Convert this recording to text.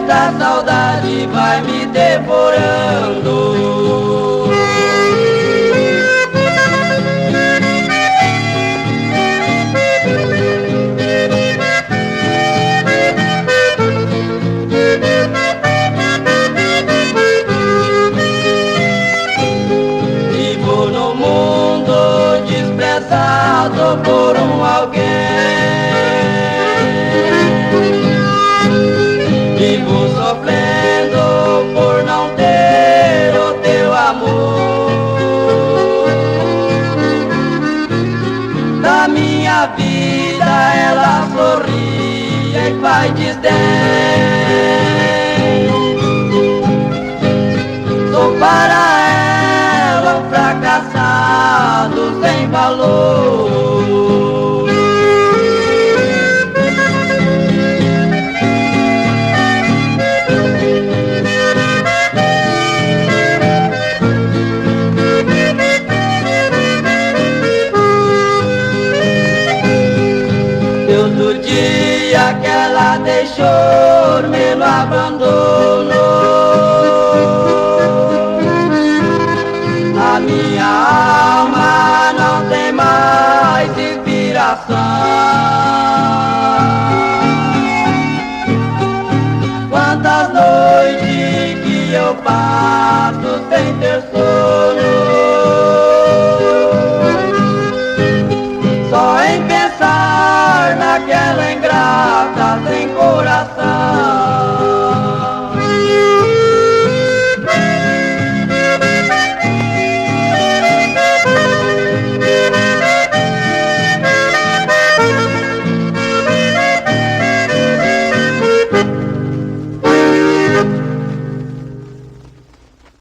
esta saudade vai me devorando. Vivo no mundo desprezado por um alguém. Vivo sofrendo por não ter o teu amor. Da minha vida ela sorria e faz desdém. Sou para ela um fracassado sem valor. Do dia que ela deixou, me lo abandonou. A minha alma não tem mais inspiração. Quantas noites que eu passo sem ter sono, só em pensar naquela ingrata sem coração.